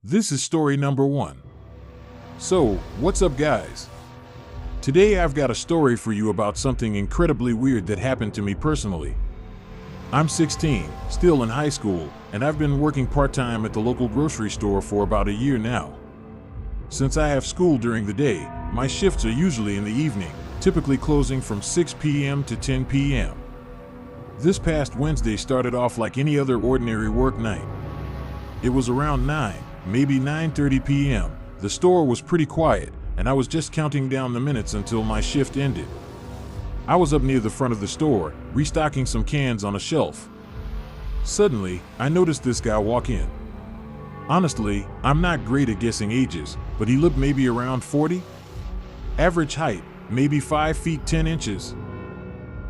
This is story number 1. So, what's up, guys? Today I've got a story for you about something incredibly weird that happened to me personally. I'm 16, still in high school, and I've been working part-time at the local grocery store for about a year now. Since I have school during the day, my shifts are usually in the evening, typically closing from 6 p.m. to 10 p.m. This past Wednesday started off like any other ordinary work night. It was around 9, maybe 9:30 p.m. The store was pretty quiet, and I was just counting down the minutes until my shift ended. I was up near the front of the store, restocking some cans on a shelf. Suddenly, I noticed this guy walk in. Honestly, I'm not great at guessing ages, but he looked maybe around 40. Average height, maybe 5 feet 10 inches.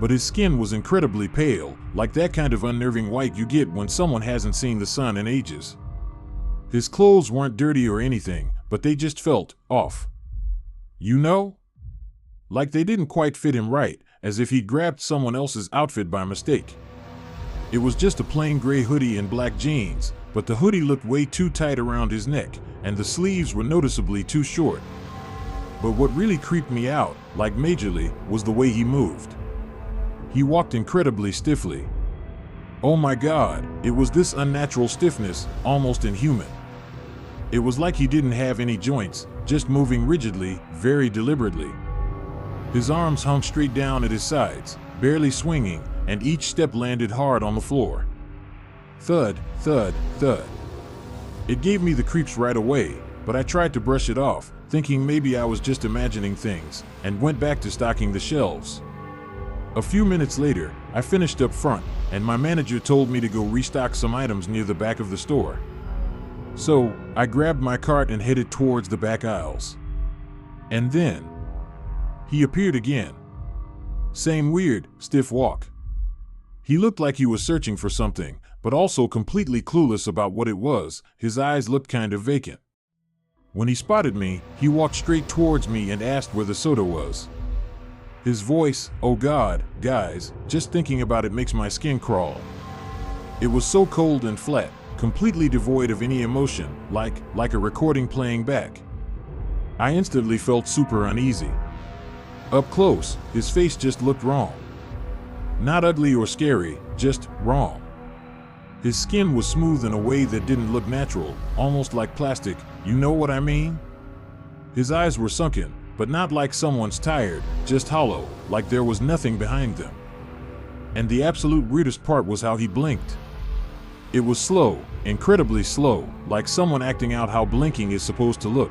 But his skin was incredibly pale, like that kind of unnerving white you get when someone hasn't seen the sun in ages. His clothes weren't dirty or anything, but they just felt off. You know? Like they didn't quite fit him right, as if he'd grabbed someone else's outfit by mistake. It was just a plain gray hoodie and black jeans, but the hoodie looked way too tight around his neck, and the sleeves were noticeably too short. But what really creeped me out, like majorly, was the way he moved. He walked incredibly stiffly. Oh my God, it was this unnatural stiffness, almost inhuman. It was like he didn't have any joints, just moving rigidly, very deliberately. His arms hung straight down at his sides, barely swinging, and each step landed hard on the floor. Thud, thud, thud. It gave me the creeps right away, but I tried to brush it off, thinking maybe I was just imagining things, and went back to stocking the shelves. A few minutes later, I finished up front, and my manager told me to go restock some items near the back of the store. So, I grabbed my cart and headed towards the back aisles. And then, he appeared again. Same weird, stiff walk. He looked like he was searching for something, but also completely clueless about what it was. His eyes looked kind of vacant. When he spotted me, he walked straight towards me and asked where the soda was. His voice, oh God, guys, just thinking about it makes my skin crawl. It was so cold and flat, completely devoid of any emotion, like a recording playing back. I instantly felt super uneasy. Up close, his face just looked wrong. Not ugly or scary, just wrong. His skin was smooth in a way that didn't look natural, almost like plastic, you know what I mean? His eyes were sunken, but not like someone's tired, just hollow, like there was nothing behind them. And the absolute weirdest part was how he blinked. It was slow, incredibly slow, like someone acting out how blinking is supposed to look.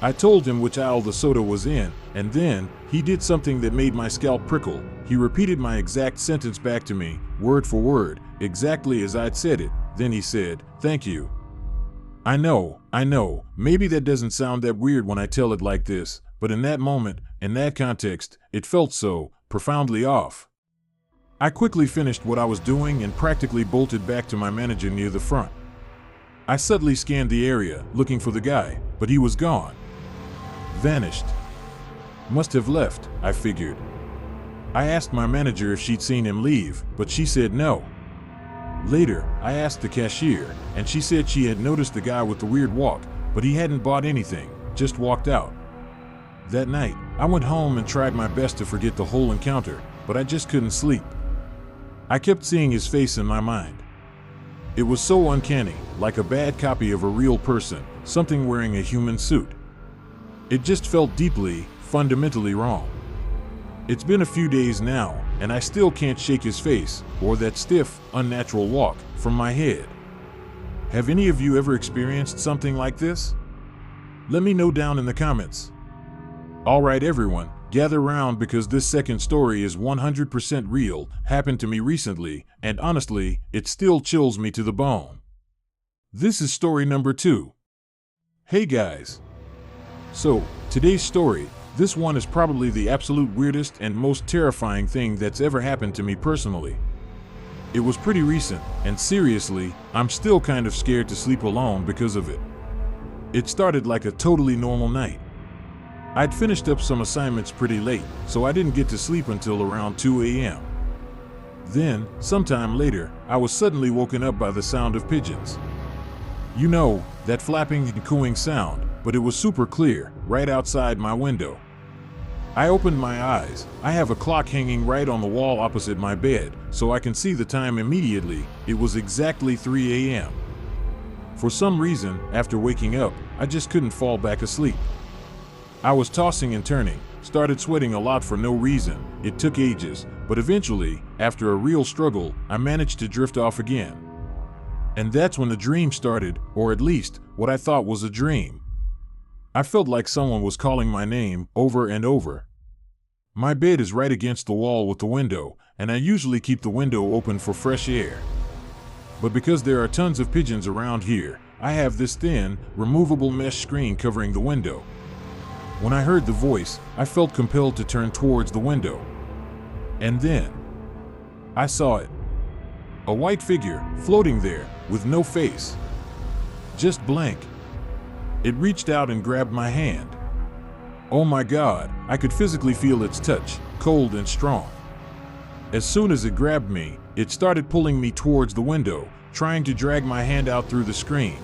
I told him which aisle the soda was in, and then, he did something that made my scalp prickle. He repeated my exact sentence back to me, word for word, exactly as I'd said it. Then he said, "Thank you." I know, maybe that doesn't sound that weird when I tell it like this, but in that moment, in that context, it felt so profoundly off. I quickly finished what I was doing and practically bolted back to my manager near the front. I subtly scanned the area, looking for the guy, but he was gone. Vanished. Must have left, I figured. I asked my manager if she'd seen him leave, but she said no. Later, I asked the cashier, and she said she had noticed the guy with the weird walk, but he hadn't bought anything, just walked out. That night, I went home and tried my best to forget the whole encounter, but I just couldn't sleep. I kept seeing his face in my mind. It was so uncanny, like a bad copy of a real person, something wearing a human suit. It just felt deeply, fundamentally wrong. It's been a few days now, and I still can't shake his face, or that stiff, unnatural walk, from my head. Have any of you ever experienced something like this? Let me know down in the comments. Alright everyone, gather round because this second story is 100% real, happened to me recently, and honestly, it still chills me to the bone. This is story number 2. Hey guys. So, today's story, this one is probably the absolute weirdest and most terrifying thing that's ever happened to me personally. It was pretty recent, and seriously, I'm still kind of scared to sleep alone because of it. It started like a totally normal night. I'd finished up some assignments pretty late, so I didn't get to sleep until around 2 a.m. Then, sometime later, I was suddenly woken up by the sound of pigeons. You know, that flapping and cooing sound, but it was super clear, right outside my window. I opened my eyes. I have a clock hanging right on the wall opposite my bed, so I can see the time immediately. It was exactly 3 a.m. For some reason, after waking up, I just couldn't fall back asleep. I was tossing and turning, started sweating a lot for no reason. It took ages, but eventually, after a real struggle, I managed to drift off again. And that's when the dream started, or at least, what I thought was a dream. I felt like someone was calling my name over and over. My bed is right against the wall with the window, and I usually keep the window open for fresh air. But because there are tons of pigeons around here, I have this thin, removable mesh screen covering the window. When I heard the voice, I felt compelled to turn towards the window. And then, I saw it. A white figure, floating there, with no face. Just blank. It reached out and grabbed my hand. Oh my God, I could physically feel its touch, cold and strong. As soon as it grabbed me, it started pulling me towards the window, trying to drag my hand out through the screen.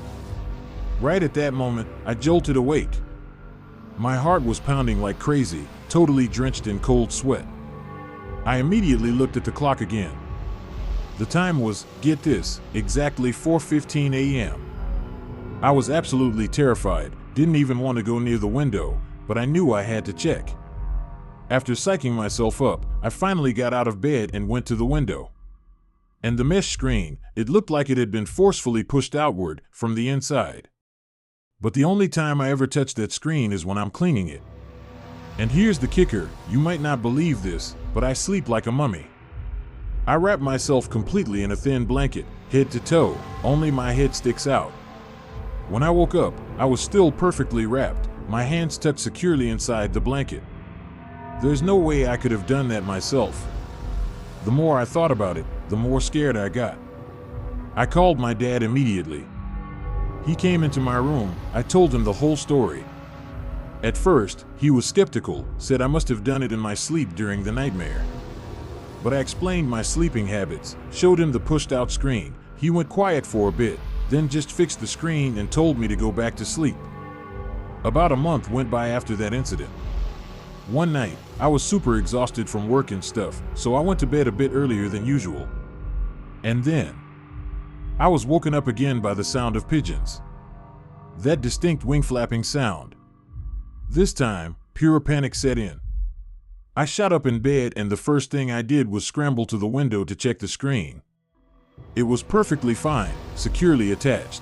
Right at that moment, I jolted awake. My heart was pounding like crazy, totally drenched in cold sweat. I immediately looked at the clock again. The time was, get this, exactly 4:15 a.m. I was absolutely terrified, didn't even want to go near the window, but I knew I had to check. After psyching myself up, I finally got out of bed and went to the window. And the mesh screen, it looked like it had been forcefully pushed outward from the inside. But the only time I ever touch that screen is when I'm cleaning it. And here's the kicker, you might not believe this, but I sleep like a mummy. I wrap myself completely in a thin blanket, head to toe, only my head sticks out. When I woke up, I was still perfectly wrapped, my hands tucked securely inside the blanket. There's no way I could have done that myself. The more I thought about it, the more scared I got. I called my dad immediately. He came into my room, I told him the whole story. At first, he was skeptical, said I must have done it in my sleep during the nightmare. But I explained my sleeping habits, showed him the pushed-out screen. He went quiet for a bit, then just fixed the screen and told me to go back to sleep. About a month went by after that incident. One night, I was super exhausted from work and stuff, so I went to bed a bit earlier than usual. And then, I was woken up again by the sound of pigeons. That distinct wing flapping sound. This time, pure panic set in. I shot up in bed and the first thing I did was scramble to the window to check the screen. It was perfectly fine, securely attached.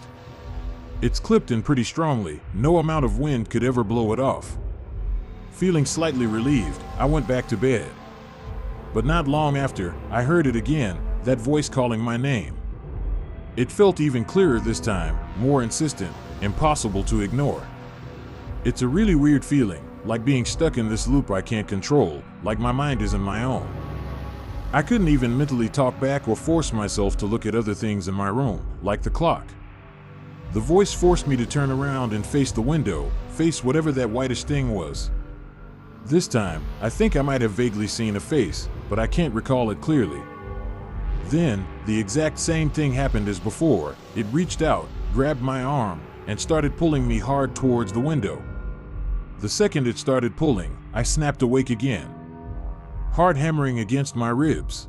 It's clipped in pretty strongly, no amount of wind could ever blow it off. Feeling slightly relieved, I went back to bed. But not long after, I heard it again, that voice calling my name. It felt even clearer this time, more insistent, impossible to ignore. It's a really weird feeling, like being stuck in this loop I can't control, like my mind isn't my own. I couldn't even mentally talk back or force myself to look at other things in my room, like the clock. The voice forced me to turn around and face the window, face whatever that whitish thing was. This time, I think I might have vaguely seen a face, but I can't recall it clearly. Then, the exact same thing happened as before. It reached out, grabbed my arm, and started pulling me hard towards the window. The second it started pulling, I snapped awake again. Hard hammering against my ribs.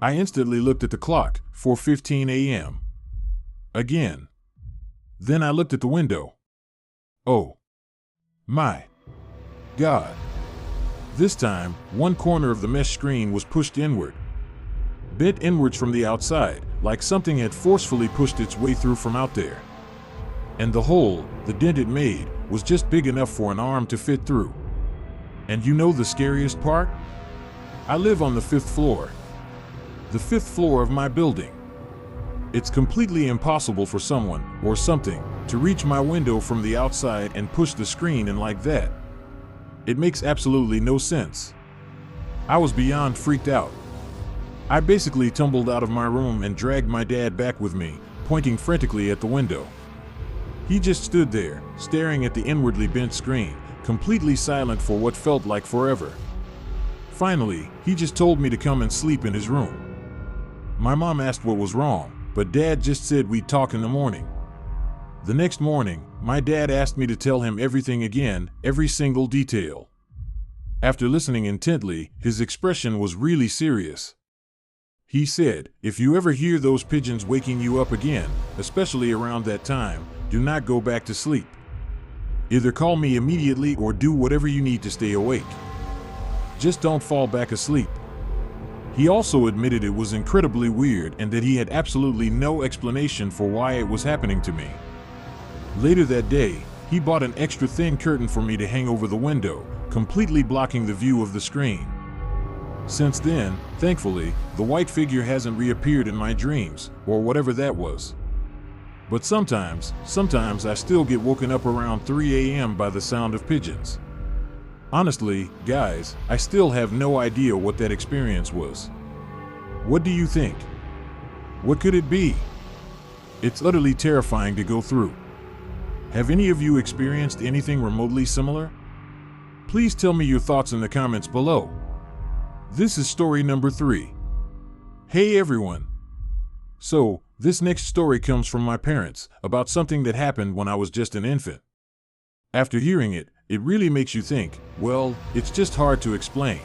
I instantly looked at the clock, 4:15 a.m. Again. Then I looked at the window. Oh my God. This time, one corner of the mesh screen was pushed inward. Bent inwards from the outside, like something had forcefully pushed its way through from out there. And the hole, the dent it made, was just big enough for an arm to fit through. And you know the scariest part? I live on the 5th floor. The 5th floor of my building. It's completely impossible for someone, or something, to reach my window from the outside and push the screen in like that. It makes absolutely no sense. I was beyond freaked out. I basically tumbled out of my room and dragged my dad back with me, pointing frantically at the window. He just stood there, staring at the inwardly bent screen, completely silent for what felt like forever. Finally, he just told me to come and sleep in his room. My mom asked what was wrong, but Dad just said we'd talk in the morning. The next morning, my dad asked me to tell him everything again, every single detail. After listening intently, his expression was really serious. He said, "If you ever hear those pigeons waking you up again, especially around that time, do not go back to sleep. Either call me immediately or do whatever you need to stay awake. Just don't fall back asleep." He also admitted it was incredibly weird and that he had absolutely no explanation for why it was happening to me. Later that day, he bought an extra thin curtain for me to hang over the window, completely blocking the view of the screen. Since then, thankfully, the white figure hasn't reappeared in my dreams, or whatever that was. But sometimes I still get woken up around 3 a.m. by the sound of pigeons. Honestly, guys, I still have no idea what that experience was. What do you think? What could it be? It's utterly terrifying to go through. Have any of you experienced anything remotely similar? Please tell me your thoughts in the comments below. This is story number 3. Hey everyone! So, this next story comes from my parents, about something that happened when I was just an infant. After hearing it, it really makes you think, well, it's just hard to explain.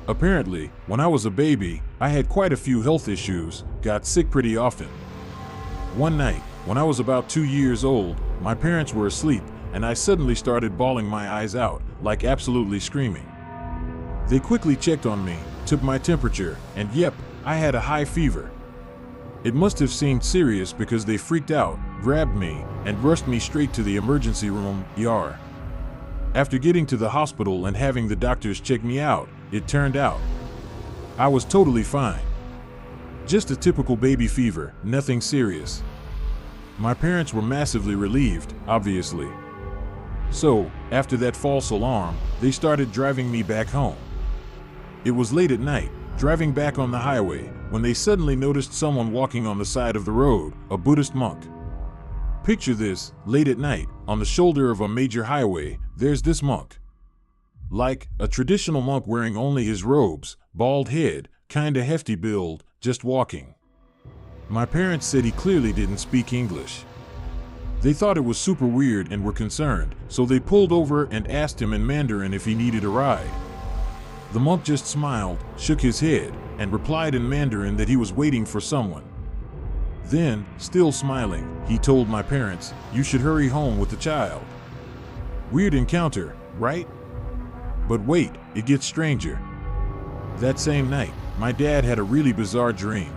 Apparently, when I was a baby, I had quite a few health issues, got sick pretty often. One night, when I was about 2 years old, my parents were asleep, and I suddenly started bawling my eyes out, like absolutely screaming. They quickly checked on me, took my temperature, and yep, I had a high fever. It must have seemed serious because they freaked out, grabbed me, and rushed me straight to the emergency room, ER. After getting to the hospital and having the doctors check me out, it turned out I was totally fine. Just a typical baby fever, nothing serious. My parents were massively relieved, obviously. So, after that false alarm, they started driving me back home. It was late at night, driving back on the highway, when they suddenly noticed someone walking on the side of the road, a Buddhist monk. Picture this, late at night, on the shoulder of a major highway, there's this monk. Like a traditional monk wearing only his robes, bald head, kinda hefty build, just walking. My parents said he clearly didn't speak English. They thought it was super weird and were concerned, so they pulled over and asked him in Mandarin if he needed a ride. The monk just smiled, shook his head, and replied in Mandarin that he was waiting for someone. Then, still smiling, he told my parents, "You should hurry home with the child." Weird encounter, right? But wait, it gets stranger. That same night, my dad had a really bizarre dream.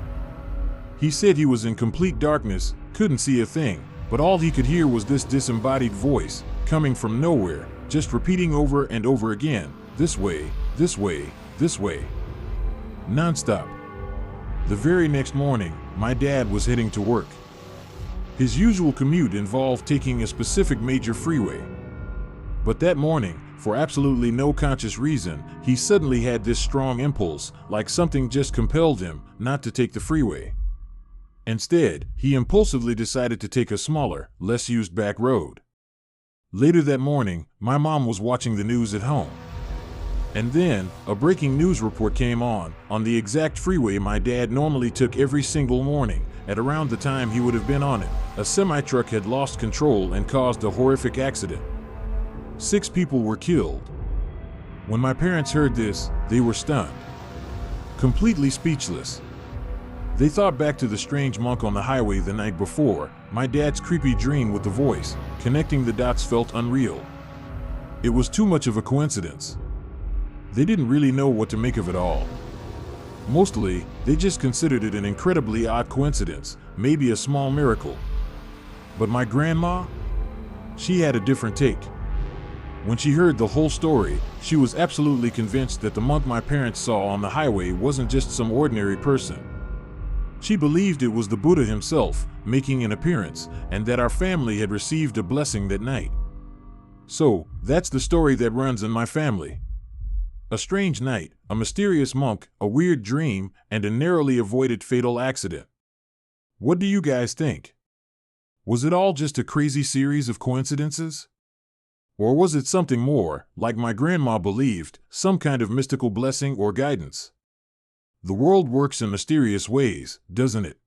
He said he was in complete darkness, couldn't see a thing, but all he could hear was this disembodied voice, coming from nowhere, just repeating over and over again, "This way, this way, this way." Non-stop. The very next morning, my dad was heading to work. His usual commute involved taking a specific major freeway. But that morning, for absolutely no conscious reason, he suddenly had this strong impulse, like something just compelled him not to take the freeway. Instead, he impulsively decided to take a smaller, less used back road. Later that morning, my mom was watching the news at home. And then, a breaking news report came on the exact freeway my dad normally took every single morning. At around the time he would have been on it, a semi-truck had lost control and caused a horrific accident. 6 people were killed. When my parents heard this, they were stunned. Completely speechless. They thought back to the strange monk on the highway the night before, my dad's creepy dream with the voice. Connecting the dots felt unreal. It was too much of a coincidence. They didn't really know what to make of it all. Mostly, they just considered it an incredibly odd coincidence, maybe a small miracle. But my grandma? She had a different take. When she heard the whole story, she was absolutely convinced that the monk my parents saw on the highway wasn't just some ordinary person. She believed it was the Buddha himself, making an appearance, and that our family had received a blessing that night. So, that's the story that runs in my family. A strange night, a mysterious monk, a weird dream, and a narrowly avoided fatal accident. What do you guys think? Was it all just a crazy series of coincidences? Or was it something more, like my grandma believed, some kind of mystical blessing or guidance? The world works in mysterious ways, doesn't it?